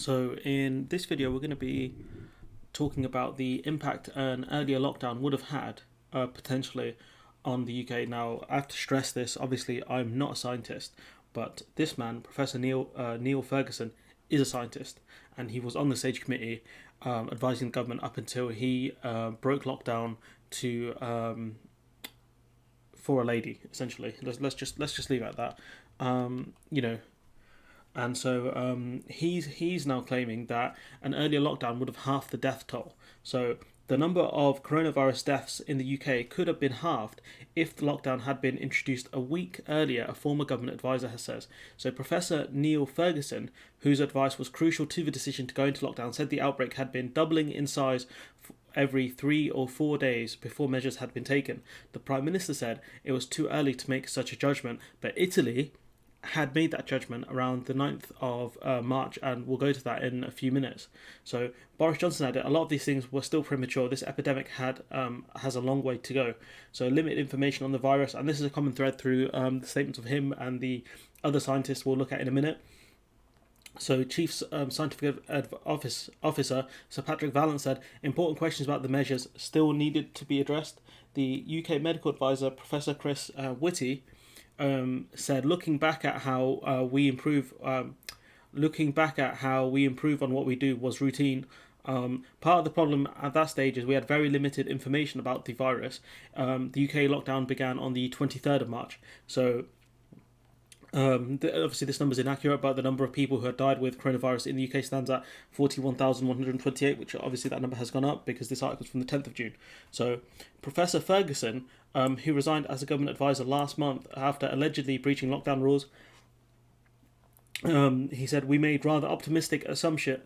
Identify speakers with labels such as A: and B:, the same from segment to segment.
A: So in this video, we're going to be talking about the impact an earlier lockdown would have had potentially on the UK. Now, I have to stress this. Obviously, I'm not a scientist, but this man, Professor Neil Furguson, is a scientist, and he was on the Sage Committee advising the government up until he broke lockdown to for a lady. Essentially, let's just leave it at that. You know, and so he's now claiming that an earlier lockdown would have halved the death toll. So the number of coronavirus deaths in the UK could have been halved if the lockdown had been introduced a week earlier, a former government advisor has said. So Professor Neil Furguson, whose advice was crucial to the decision to go into lockdown, said the outbreak had been doubling in size every 3 or 4 days before measures had been taken. The Prime Minister said it was too early to make such a judgment, but Italy had made that judgment around the 9th of March, and we'll go to that in a few minutes. So Boris Johnson added a lot of these things were still premature. This epidemic has a long way to go. So limited information on the virus, and this is a common thread through the statements of him and the other scientists we'll look at in a minute. So Chief Scientific Officer Sir Patrick Vallance said important questions about the measures still needed to be addressed. The UK medical advisor Professor Chris Whitty said, looking back at how we improve on what we do was routine. Part of the problem at that stage is we had very limited information about the virus. The UK lockdown began on the 23rd of March. So obviously this number is inaccurate, but the number of people who had died with coronavirus in the UK stands at 41,128, which obviously that number has gone up because this article is from the 10th of June. So Professor Ferguson, who resigned as a government advisor last month after allegedly breaching lockdown rules, he said we made the rather optimistic assumption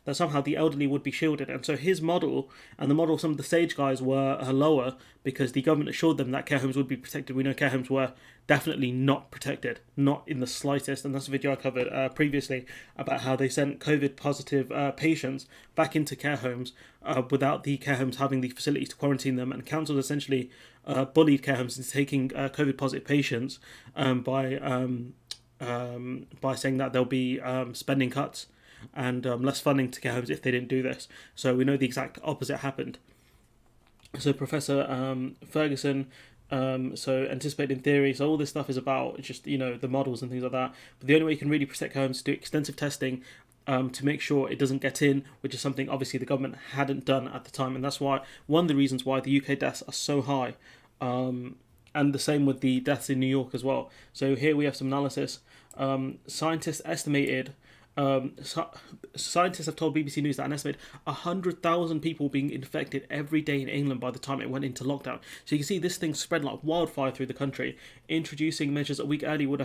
A: that somehow the elderly would be shielded, and so his model and the model of some of the Sage guys were lower because the government assured them that care homes would be protected. We know care homes were definitely not protected, not in the slightest, and that's a video I covered previously about how they sent COVID positive patients back into care homes without the care homes having the facilities to quarantine them, and councils essentially bullied care homes into taking COVID positive patients by saying that there'll be spending cuts and less funding to care homes if they didn't do this. So we know the exact opposite happened. So Professor Ferguson, so anticipated in theory, so all this stuff is about just, the models and things like that. But the only way you can really protect care homes is to do extensive testing to make sure it doesn't get in, which is something obviously the government hadn't done at the time. And that's why one of the reasons why the UK deaths are so high. And the same with the deaths in New York as well. So here we have some analysis. Scientists have told BBC News that an estimated 100,000 people were being infected every day in England by the time it went into lockdown. So you can see this thing spread like wildfire through the country. Introducing measures a week early would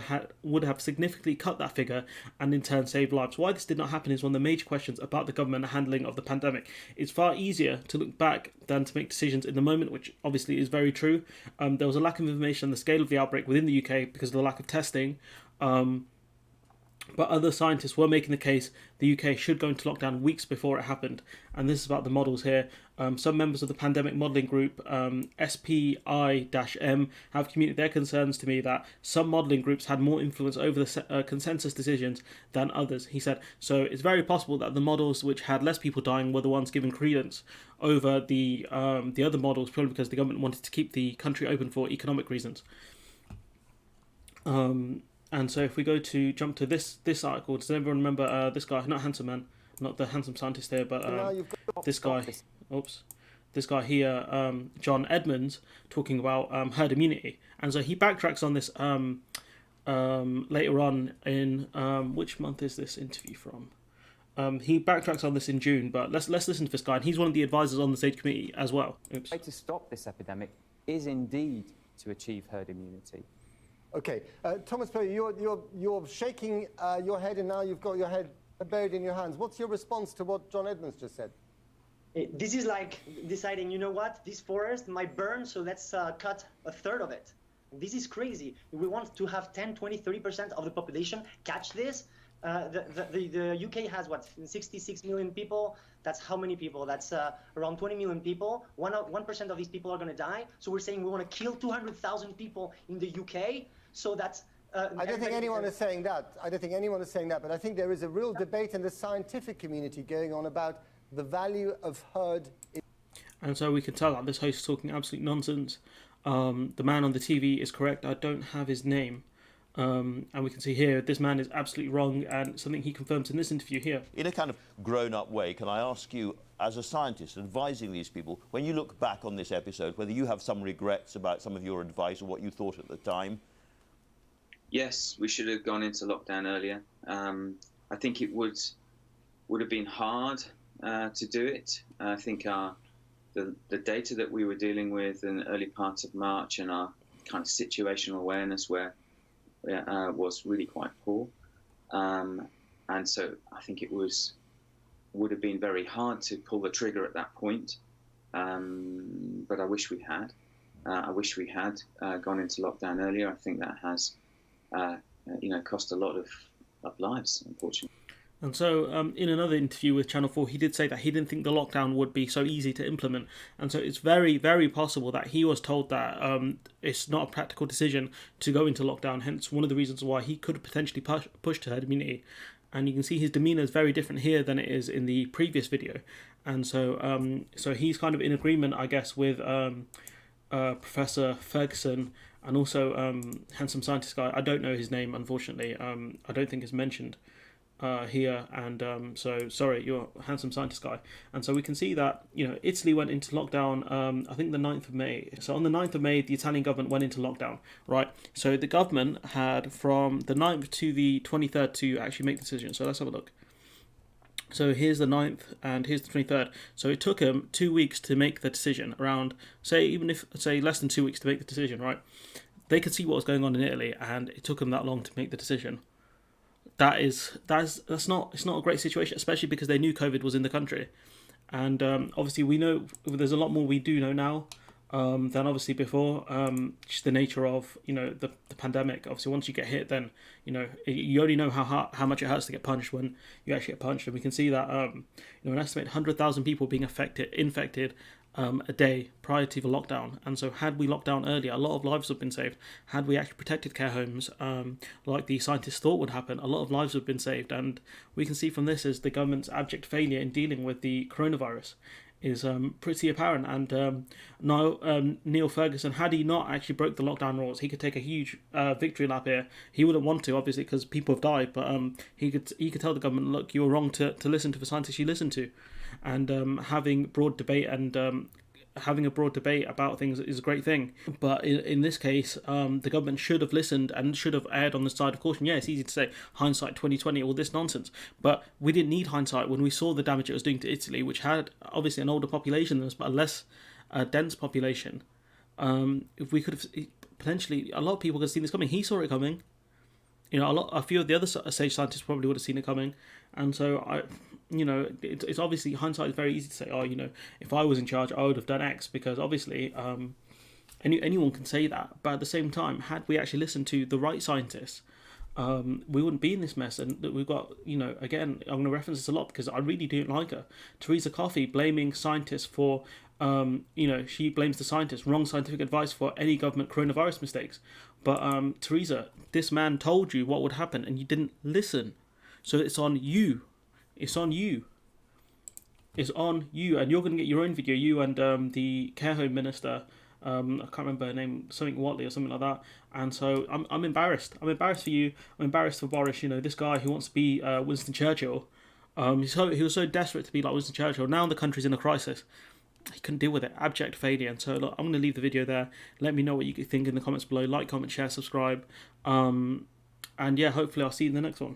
A: have significantly cut that figure and in turn saved lives. Why this did not happen is one of the major questions about the government handling of the pandemic. It's far easier to look back than to make decisions in the moment, which obviously is very true. There was a lack of information on the scale of the outbreak within the UK because of the lack of testing. But other scientists were making the case the UK should go into lockdown weeks before it happened. And this is about the models here. Some members of the pandemic modelling group, SPI-M, have communicated their concerns to me that some modelling groups had more influence over the consensus decisions than others, he said. So it's very possible that the models which had less people dying were the ones given credence over the other models, probably because the government wanted to keep the country open for economic reasons. And so if we jump to this article, does everyone remember this guy? Not Handsome Man, not the handsome scientist here, but this guy. This guy here, John Edmonds, talking about herd immunity. And so he backtracks on this later on in which month is this interview from? He backtracks on this in June, but let's listen to this guy. And he's one of the advisors on the Sage Committee as well. Oops.
B: The way to stop this epidemic is indeed to achieve herd immunity.
C: Okay, Thomas Perry, you're shaking your head, and now you've got your head buried in your hands. What's your response to what John Edmonds just said?
D: This is like deciding, you know what, this forest might burn, so let's cut a third of it. This is crazy. We want to have 10, 20, 30% of the population catch this. The UK has, 66 million people. That's how many people? That's around 20 million people. 1% of these people are going to die. So we're saying we want to kill 200,000 people in the UK so that
C: I don't think anyone is saying that. I don't think anyone is saying that. But I think there is a real debate in the scientific community going on about the value of herd.
A: And so we can tell that this host is talking absolute nonsense. The man on the TV is correct. I don't have his name. And we can see here, this man is absolutely wrong, and something he confirms in this interview here.
E: In a kind of grown-up way, can I ask you, as a scientist advising these people, when you look back on this episode, whether you have some regrets about some of your advice or what you thought at the time?
F: Yes, we should have gone into lockdown earlier. I think it would have been hard to do it. I think the data that we were dealing with in the early parts of March and our kind of situational awareness was really quite poor. And so I think it would have been very hard to pull the trigger at that point. But I wish we had. I wish we had gone into lockdown earlier. I think that has, cost a lot of lives, unfortunately.
A: And so in another interview with Channel 4, he did say that he didn't think the lockdown would be so easy to implement. And so it's very, very possible that he was told that it's not a practical decision to go into lockdown. Hence, one of the reasons why he could potentially push to herd immunity. And you can see his demeanour is very different here than it is in the previous video. And so so he's kind of in agreement, I guess, with Professor Ferguson and also handsome scientist guy. I don't know his name, unfortunately. I don't think it's mentioned here, and so sorry, you're a handsome scientist guy. And so we can see that Italy went into lockdown I think the 9th of May. So on the 9th of May the Italian government went into lockdown, right? So the government had from the 9th to the 23rd to actually make the decision. So let's have a look. So here's the 9th and here's the 23rd. So it took them 2 weeks to make the decision, around say less than 2 weeks to make the decision, right? They could see what was going on in Italy and it took them that long to make the decision. That's not a great situation, especially because they knew COVID was in the country, and obviously we know there's a lot more we do know now than obviously before. Just the nature of the pandemic. Obviously, once you get hit, then you only know how much it hurts to get punched when you actually get punched, and we can see that an estimated 100,000 people being infected a day prior to the lockdown. And so had we locked down earlier, a lot of lives have been saved. Had we actually protected care homes like the scientists thought would happen, a lot of lives have been saved. And we can see from this is the government's abject failure in dealing with the coronavirus is pretty apparent. And now Neil Furguson, had he not actually broke the lockdown rules, he could take a huge victory lap here. He wouldn't want to, obviously, because people have died, but he could tell the government, look, you were wrong to listen to the scientists you listened to. And having broad debate and having a broad debate about things is a great thing. But in this case, the government should have listened and should have erred on the side of caution. Yeah, it's easy to say hindsight 2020, all this nonsense, but we didn't need hindsight when we saw the damage it was doing to Italy, which had obviously an older population than us, but a less dense population. If we could have potentially, a lot of people could have seen this coming. He saw it coming. A few of the other sage scientists probably would have seen it coming. And so it's obviously, hindsight is very easy to say, if I was in charge, I would have done X, because obviously anyone can say that. But at the same time, had we actually listened to the right scientists, we wouldn't be in this mess. And we've got, again, I'm going to reference this a lot because I really don't like her. Teresa Coffey blaming scientists for, she blames the scientists, wrong scientific advice for any government coronavirus mistakes. But Teresa, this man told you what would happen and you didn't listen. So it's on you. It's on you. It's on you. And you're going to get your own video, you and the care home minister. I can't remember her name, something Watley or something like that. And so I'm embarrassed. I'm embarrassed for you. I'm embarrassed for Boris, this guy who wants to be Winston Churchill. He was so desperate to be like Winston Churchill. Now the country's in a crisis. He couldn't deal with it. Abject failure. And so look, I'm going to leave the video there. Let me know what you think in the comments below. Like, comment, share, subscribe. And yeah, hopefully I'll see you in the next one.